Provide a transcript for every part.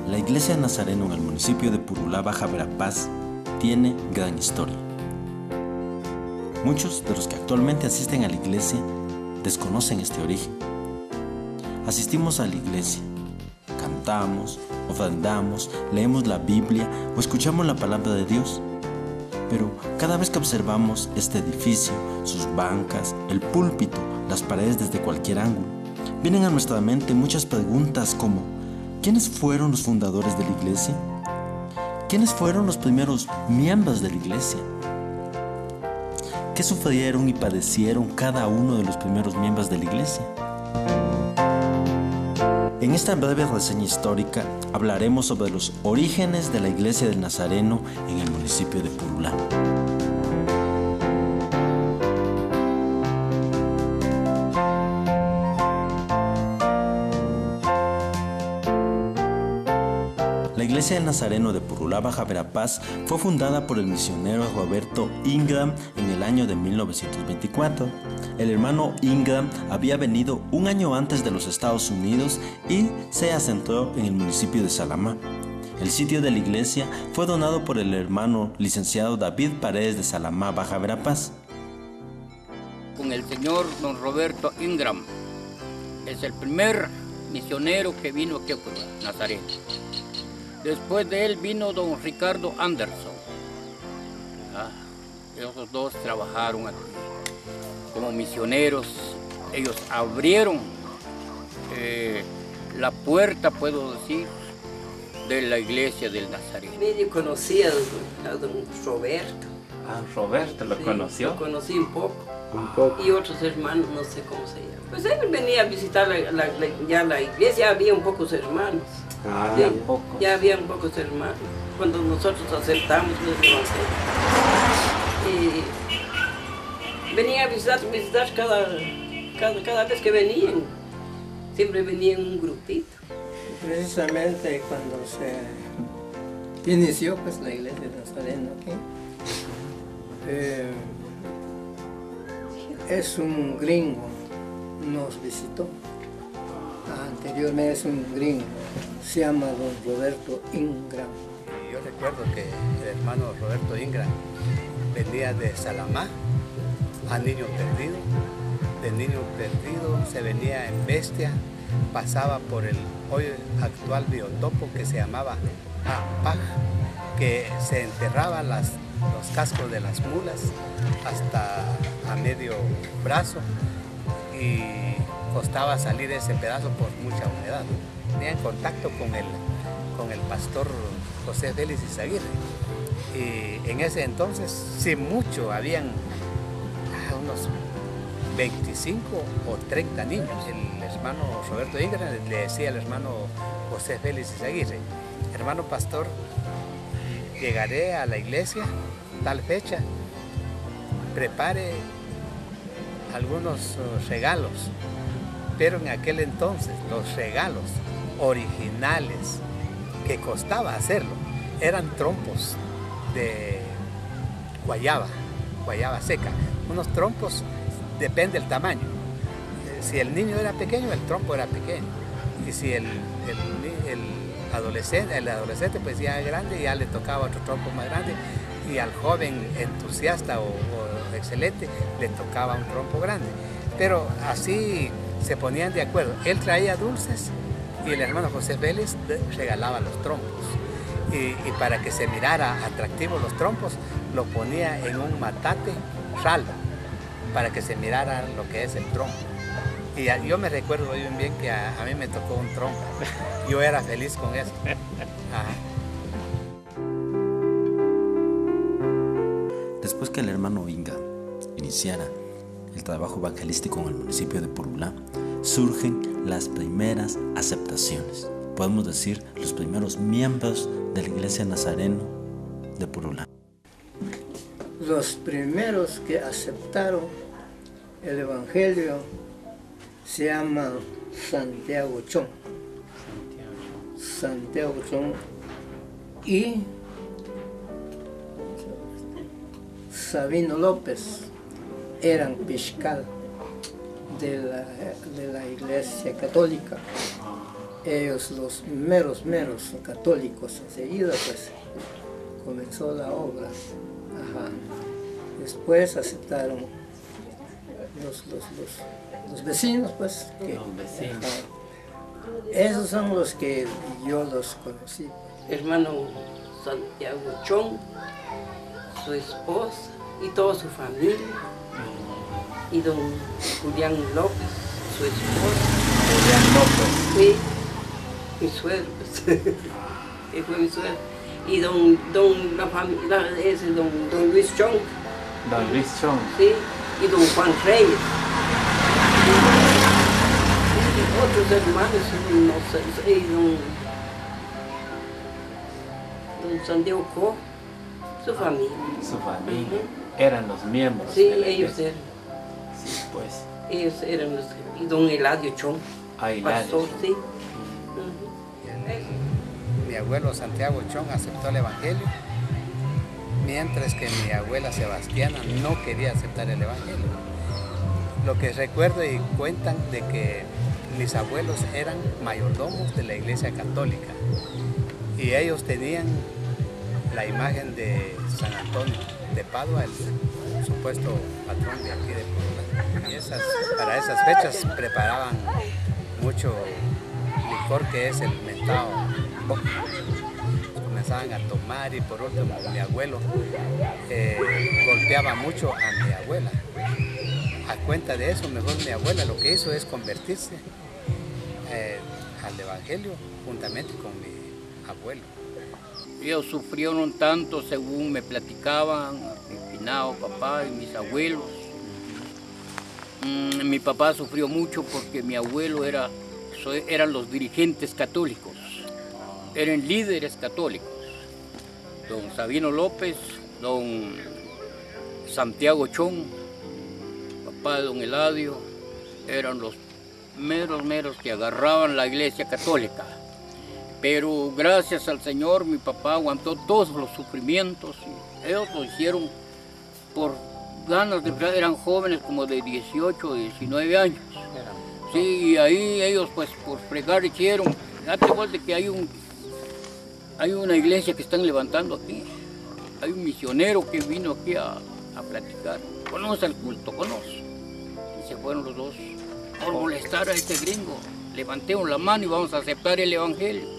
La iglesia de Nazareno en el municipio de Purulá, Baja Verapaz, tiene gran historia. Muchos de los que actualmente asisten a la iglesia desconocen este origen. Asistimos a la iglesia, cantamos, ofrendamos, leemos la Biblia o escuchamos la palabra de Dios. Pero cada vez que observamos este edificio, sus bancas, el púlpito, las paredes desde cualquier ángulo, vienen a nuestra mente muchas preguntas como: ¿quiénes fueron los fundadores de la iglesia? ¿Quiénes fueron los primeros miembros de la iglesia? ¿Qué sufrieron y padecieron cada uno de los primeros miembros de la iglesia? En esta breve reseña histórica hablaremos sobre los orígenes de la iglesia del Nazareno en el municipio de Purulá. La iglesia del Nazareno de Purulá, Baja Verapaz, fue fundada por el misionero Roberto Ingram en el año de 1924. El hermano Ingram había venido un año antes de los Estados Unidos y se asentó en el municipio de Salamá. El sitio de la iglesia fue donado por el hermano licenciado David Paredes de Salamá, Baja Verapaz. Con el señor don Roberto Ingram, es el primer misionero que vino aquí a Purulá, Nazareno. Después de él vino don Ricardo Anderson. Esos dos trabajaron aquí como misioneros. Ellos abrieron la puerta, puedo decir, de la iglesia del Nazareno. Medio conocí a don Roberto. Roberto, ¿lo conoció? Lo conocí un poco. Y otros hermanos, no sé cómo se llama. Pues él venía a visitar ya la iglesia, había un pocos hermanos. Ya había un pocos hermanos. Cuando nosotros aceptamos los evangelios. Y venía a visitar cada vez que venían. Siempre venían un grupito. Precisamente cuando se inició pues, la iglesia de Nazareno aquí, es un gringo, nos visitó. Anteriormente es un gringo, se llama don Roberto Ingram. Yo recuerdo que el hermano Roberto Ingram venía de Salamá a Niño Perdido. De Niño Perdido se venía en Bestia, pasaba por el hoy actual biotopo que se llamaba Apaj, que se enterraban los cascos de las mulas hasta a medio brazo y costaba salir ese pedazo por mucha humedad. Tenía en contacto con el pastor José Vélez Izaguirre y en ese entonces, sin mucho, habían unos 25 o 30 niños. El hermano Roberto Ingram le decía al hermano José Vélez Izaguirre: hermano pastor, llegaré a la iglesia tal fecha, prepare algunos regalos. Pero en aquel entonces los regalos originales que costaba hacerlo eran trompos de guayaba seca. Unos trompos, depende del tamaño. Si el niño era pequeño, el trompo era pequeño. Y si el adolescente pues ya grande, ya le tocaba otro trompo más grande. Y al joven entusiasta o excelente le tocaba un trompo grande. Pero así se ponían de acuerdo. Él traía dulces y el hermano José Vélez regalaba los trompos. Y para que se mirara atractivo los trompos, lo ponía en un matate salvo, para que se mirara lo que es el trompo. Y yo me recuerdo bien que a mí me tocó un trompo. Yo era feliz con eso. Ajá. Después que el hermano Ingram iniciara el trabajo evangelístico en el municipio de Purulá, surgen las primeras aceptaciones. Podemos decir, los primeros miembros de la iglesia Nazareno de Purulá. Los primeros que aceptaron el evangelio se llama Santiago Chong. Santiago Chong y Sabino López eran fiscal de la Iglesia Católica. Ellos, los meros católicos, enseguida pues comenzó la obra. Ajá. Después aceptaron los vecinos, pues. Los vecinos. Esos son los que yo los conocí. Hermano Santiago Chong, su esposa y toda su familia. Y don Julián López, su esposa. Julián López. Sí, mi suegro, que fue mi suegro. Y don Luis Chong. Don Luis Chong. Sí, y don Juan Reyes. Y otros hermanos, no sé, y don Santiago Co, su familia. Su familia. Eran los miembros. Sí, de la ellos iglesia. eran. Sí, pues. Ellos eran los. Y don Eladio Chong. Eladio pastor, Chong. sí. Mi abuelo Santiago Chong aceptó el Evangelio, mientras que mi abuela Sebastiana no quería aceptar el Evangelio. Lo que recuerdo y cuentan de que mis abuelos eran mayordomos de la Iglesia Católica y ellos tenían la imagen de San Antonio de Padua, el supuesto patrón de aquí de Puebla. Y para esas fechas preparaban mucho licor, que es el mentado boca. Comenzaban a tomar y por último mi abuelo golpeaba mucho a mi abuela. A cuenta de eso, mejor mi abuela lo que hizo es convertirse al Evangelio juntamente con mi abuelo. Ellos sufrieron tanto, según me platicaban, mi finado papá y mis abuelos. Mi papá sufrió mucho porque mi abuelo eran los dirigentes católicos, eran líderes católicos. Don Sabino López, don Santiago Chong, papá de don Eladio, eran los meros que agarraban la Iglesia Católica. Pero gracias al Señor mi papá aguantó todos los sufrimientos. Y ellos lo hicieron por ganas de, eran jóvenes como de 18 o 19 años. Sí, y ahí ellos pues por fregar hicieron. Date cuenta que hay una iglesia que están levantando aquí. Hay un misionero que vino aquí a platicar. Conoce el culto, conoce. Y se fueron los dos por molestar a este gringo. Levantemos la mano y vamos a aceptar el Evangelio.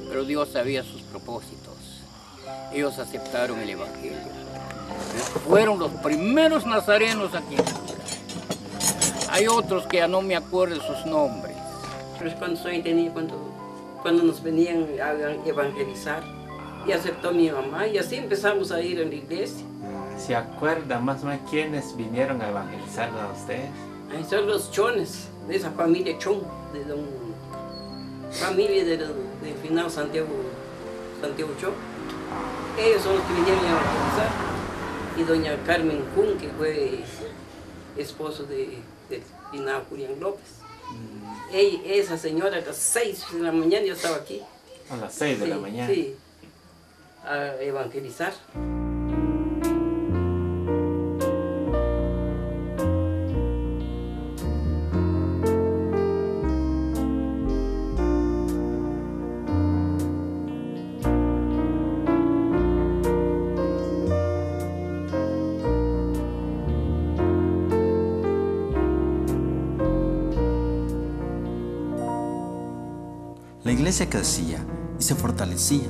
Pero Dios sabía sus propósitos. Ellos aceptaron el Evangelio. Fueron los primeros nazarenos aquí. Hay otros que ya no me acuerdo sus nombres. Pero es cuando tenía, cuando nos venían a evangelizar. Y aceptó mi mamá y así empezamos a ir a la iglesia. ¿Se acuerda más o menos quiénes vinieron a evangelizar a ustedes? Ahí son los chones, de esa familia Chong, familia del finado Santiago Chong. Ellos son los que vinieron a evangelizar. Y doña Carmen Kun, que fue esposo del finado Julián López. Esa señora a las 6 de la mañana yo estaba aquí. A las 6 de la mañana. Sí, a evangelizar. La iglesia crecía y se fortalecía.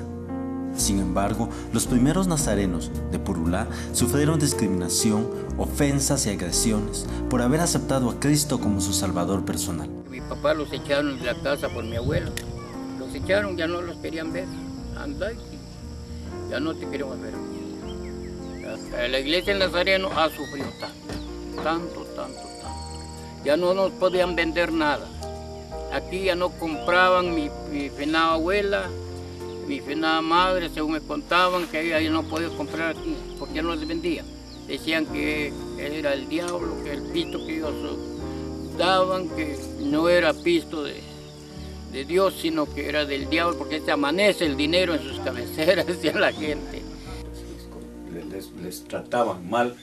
Sin embargo, los primeros nazarenos de Purulá sufrieron discriminación, ofensas y agresiones por haber aceptado a Cristo como su Salvador personal. Mi papá los echaron de la casa por mi abuelo. Los echaron, ya no los querían ver. Anda, ya no te queremos ver. La iglesia del Nazareno ha sufrido tanto. Ya no nos podían vender nada. Aquí ya no compraban mi finada abuela, mi finada madre, según me contaban, que ella ya no podía comprar aquí, porque ya no les vendían. Decían que era el diablo, que el pisto que ellos daban, que no era pisto de Dios, sino que era del diablo, porque se amanece el dinero en sus cabeceras, decía la gente. Les trataban mal,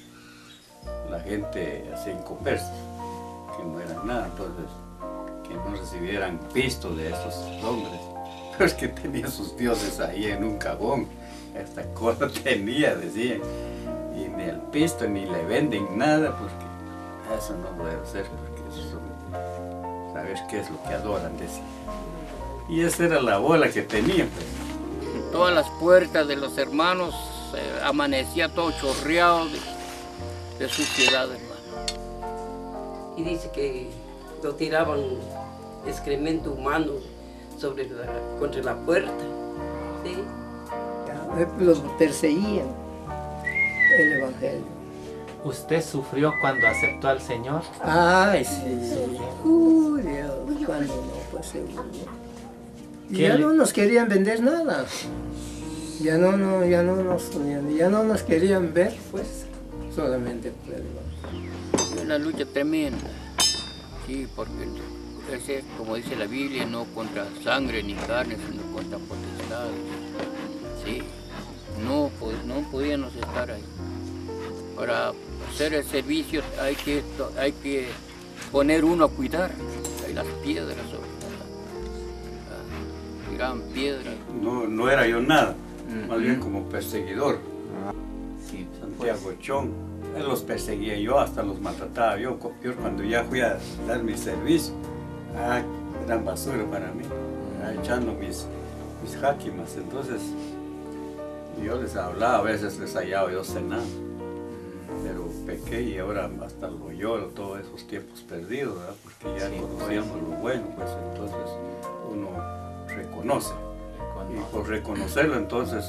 la gente hacía conversa. que no eran nada, entonces que no recibieran pisto de esos hombres. Pero es que tenía sus dioses ahí en un cajón, esta cosa tenía, decían, y ni el pisto ni le venden nada, porque eso no puede ser, porque eso son, ¿sabes qué es lo que adoran? Decían. Y esa era la bola que tenía, pues. En todas las puertas de los hermanos amanecía todo chorreado de suciedad, hermano. Y dice que lo tiraban excremento humano contra la puerta. ¿Sí? Los perseguían el Evangelio. ¿Usted sufrió cuando aceptó al Señor? Ay, sí. Dios, cuando no, pues seguro. Ya no nos querían vender nada. Ya no nos querían ver, pues, solamente pues. Una lucha tremenda, sí, porque ese, como dice la Biblia, no contra sangre ni carne, sino contra potestades. Sí, no podíamos estar ahí. Para hacer el servicio hay que poner uno a cuidar. Hay las piedras, tiraban piedras. No era yo nada, más bien como perseguidor. Sí, Santiago Chón, él los perseguía yo, hasta los maltrataba yo. Cuando ya fui a dar mi servicio, eran basura para mí, echando mis jáquimas. Entonces yo les hablaba, a veces les hallaba yo cenando, pero pequé y ahora hasta lo lloro, todos esos tiempos perdidos, ¿verdad? Porque ya conocíamos lo bueno, pues entonces uno reconoce. Y por reconocerlo, entonces,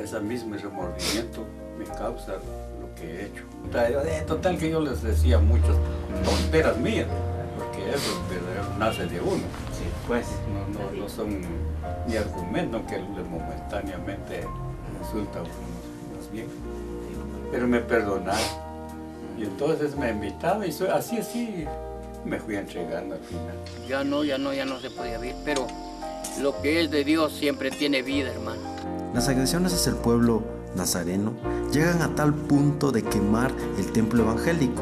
ese mismo remordimiento me causa lo que he hecho. Total que yo les decía muchas tonteras mías, porque eso nace de uno. Sí, pues. No son ni argumentos que momentáneamente resulta más bien. Pero me perdonaron. Y entonces me invitaba y así me fui entregando al final. Ya no se podía ver, pero lo que es de Dios siempre tiene vida, hermano. Las agresiones hacia el pueblo nazareno llegan a tal punto de quemar el templo evangélico,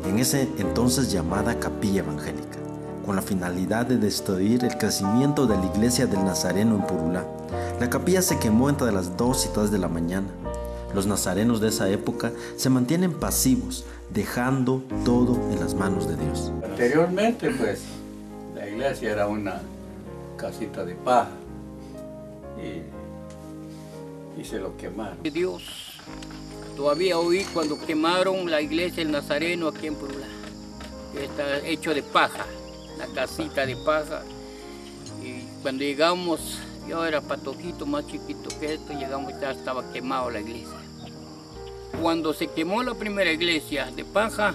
en ese entonces llamada Capilla Evangélica, con la finalidad de destruir el crecimiento de la iglesia del Nazareno en Purulá. La capilla se quemó entre las 2 y 3 de la mañana. Los nazarenos de esa época se mantienen pasivos, dejando todo en las manos de Dios. Anteriormente, pues, la iglesia era una casita de paja y se lo quemaron. Dios, todavía oí cuando quemaron la iglesia del Nazareno aquí en Purulá, que está hecho de paja, la casita de paja. Y cuando llegamos, yo era patojito, más chiquito que esto, llegamos y ya estaba quemado la iglesia. Cuando se quemó la primera iglesia de paja,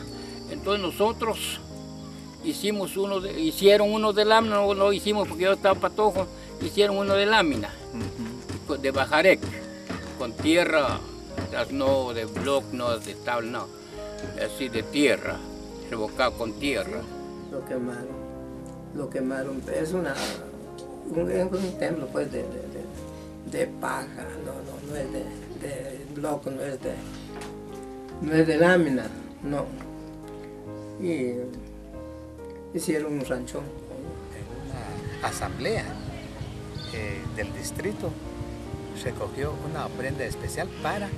entonces nosotros hicieron uno de lámina, no lo hicimos porque yo estaba patojo, hicieron uno de lámina, de bajarec, con tierra, no de bloc, no de tabla, no, así de tierra, revocado con tierra. Lo quemaron, es un templo pues de paja, no es de bloc, no es de lámina, no. Y hicieron un ranchón. En una asamblea del distrito se cogió una ofrenda especial para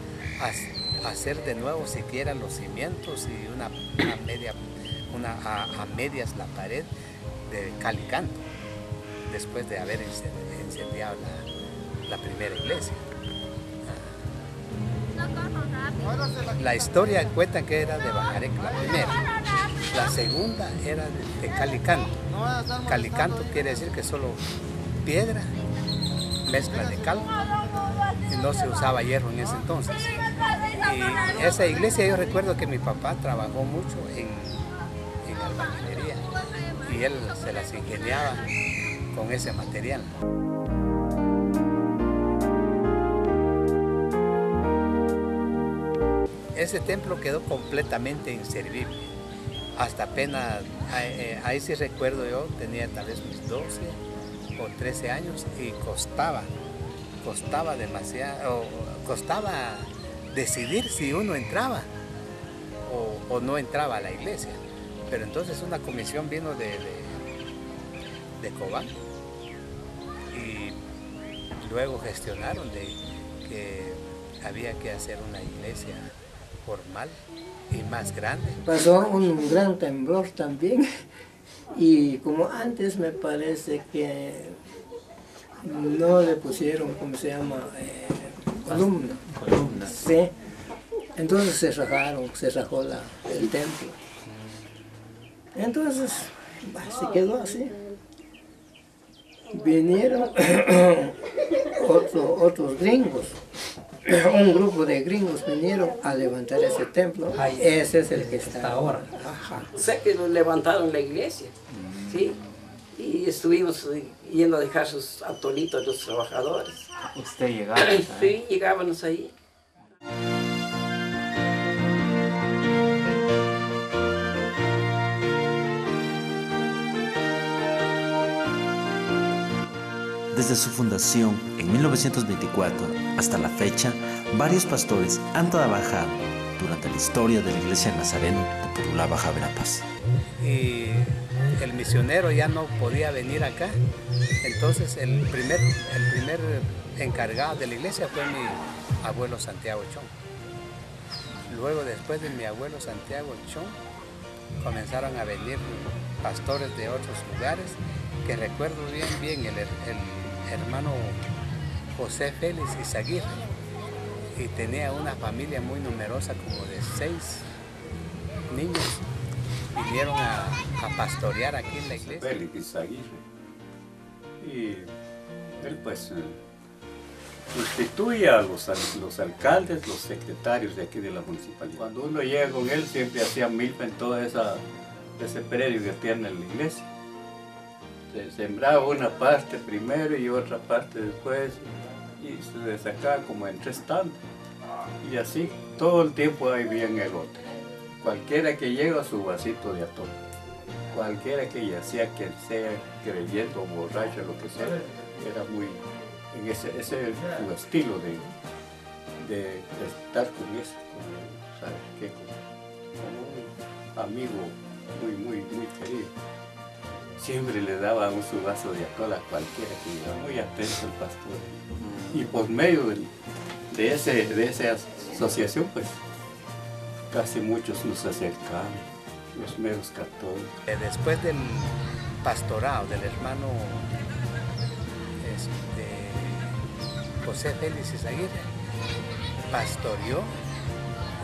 hacer de nuevo siquiera los cimientos y a medias la pared de cal y canto, después de haber incendiado la primera iglesia. La historia cuenta que era de Bajarec la primera. La segunda era de calicanto. Calicanto quiere decir que solo piedra, mezcla de cal, y no se usaba hierro en ese entonces. Y esa iglesia yo recuerdo que mi papá trabajó mucho en albañilería y él se las ingeniaba con ese material. Ese templo quedó completamente inservible. Hasta apenas, ahí sí recuerdo yo, tenía tal vez mis 12 o 13 años y costaba demasiado, costaba decidir si uno entraba o no entraba a la iglesia, Pero entonces una comisión vino de Cobán y luego gestionaron de que había que hacer una iglesia formal y más grande. Pasó un gran temblor también y como antes me parece que no le pusieron, ¿cómo se llama? Columnas. Sí. Entonces se rajó el templo. Entonces se quedó así. Vinieron otros gringos, un grupo de gringos vinieron a levantar ese templo. Ese es el que está ahora. Ajá. Sé que lo levantaron la iglesia, ¿sí? Y estuvimos yendo a dejar sus atolitos a los trabajadores. ¿Usted llegaba? Sí, llegábamos ahí. Desde su fundación en 1924 hasta la fecha, varios pastores han trabajado durante la historia de la Iglesia Nazareno de Purulá, Baja Verapaz. Y el misionero ya no podía venir acá, entonces el primer encargado de la iglesia fue mi abuelo Santiago Chong. Luego, después de mi abuelo Santiago Chong, comenzaron a venir pastores de otros lugares, que recuerdo bien el hermano José Félix Izaguirre, y tenía una familia muy numerosa, como de 6 niños. Vinieron a pastorear aquí en la iglesia. Félix Izaguirre. Y él pues sustituye a los alcaldes, los secretarios de aquí de la municipalidad. Cuando uno llega con él siempre hacía milpa en todo ese predio que tiene en la iglesia. Se sembraba una parte primero y otra parte después y se sacaba como en 3 tandas. Y así todo el tiempo ahí bien el otro. Cualquiera que llega su vasito de atol, cualquiera que ya sea que sea creyente o borracho, lo que sea, era muy, ese es su estilo de estar con eso, ¿sabes qué? Como un amigo muy querido. Siempre le daba su vaso de atol a cualquiera que llegaba, muy atento el pastor. Y por medio de esa asociación, pues, casi muchos nos acercaban, los meros católicos. Después del pastorado del hermano José Félix Izaguirre, pastoreó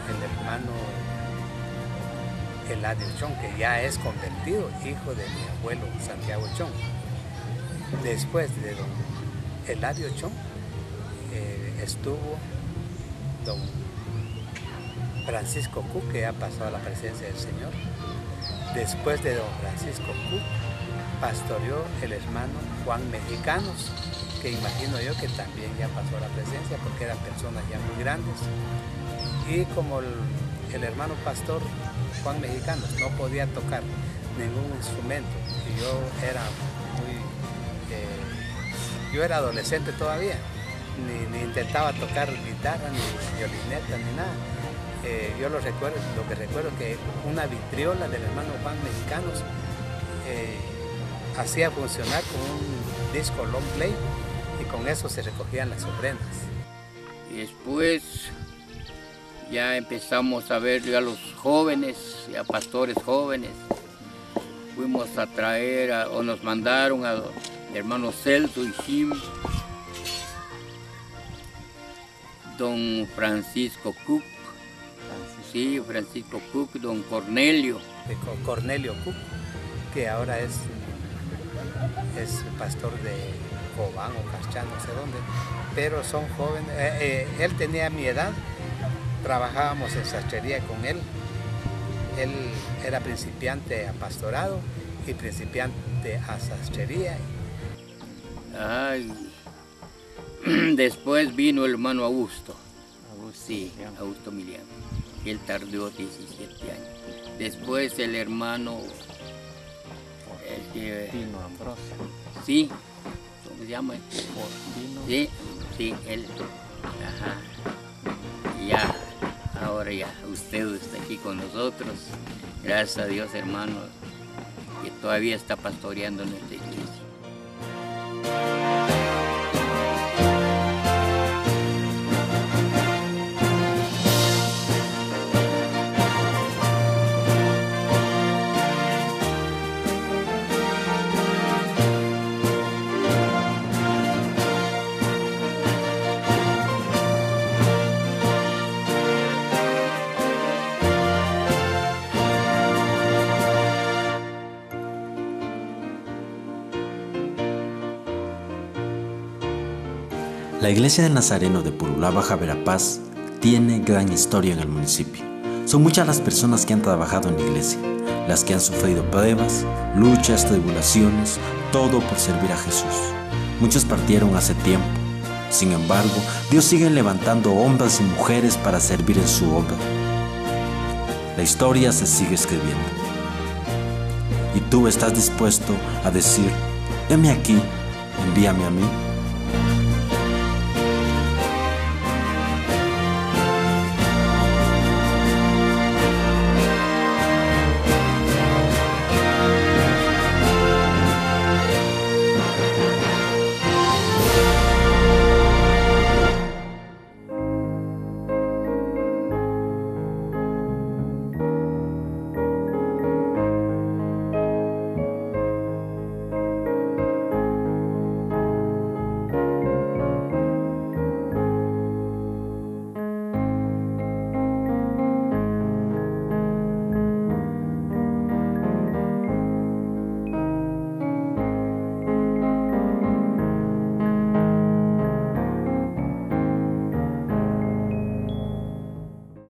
el hermano Eladio Chong, que ya es convertido, hijo de mi abuelo Santiago Chong. Después de don Eladio Chong estuvo don Francisco Cook, que ya pasó a la presencia del Señor. Después de don Francisco Cook, pastoreó el hermano Juan Mexicanos, que imagino yo que también ya pasó a la presencia, porque eran personas ya muy grandes. Y como el hermano pastor Juan Mexicanos no podía tocar ningún instrumento, y yo era adolescente todavía, ni intentaba tocar guitarra, ni violineta, ni nada. Lo que recuerdo que una vitriola del hermano Juan Mexicanos hacía funcionar con un disco long play, y con eso se recogían las ofrendas. Y después ya empezamos a ver a los jóvenes, a pastores jóvenes. Fuimos a traer, o nos mandaron a hermano Celso y Jim, don Francisco Cook, sí, Francisco Cook, don Cornelio. Cornelio Cook, que ahora es pastor de Cobán o Caschán, no sé dónde, pero son jóvenes. Él tenía mi edad, trabajábamos en sastrería con él. Él era principiante a pastorado y principiante a sastrería. Ay. Después vino el hermano Augusto. Sí, Augusto Miliano. Él tardó 17 años. Después el hermano Fortino Ambrosio. Sí, ¿cómo se llama? Fortino. Sí, él. Ajá. Ya, ahora ya, usted está aquí con nosotros. Gracias a Dios, hermanos, que todavía está pastoreando nuestra iglesia. La iglesia del Nazareno de Purulá, Baja Verapaz, tiene gran historia en el municipio. Son muchas las personas que han trabajado en la iglesia, las que han sufrido pruebas, luchas, tribulaciones, todo por servir a Jesús. Muchos partieron hace tiempo. Sin embargo, Dios sigue levantando hombres y mujeres para servir en su obra. La historia se sigue escribiendo. ¿Y tú estás dispuesto a decir, heme aquí, envíame a mí?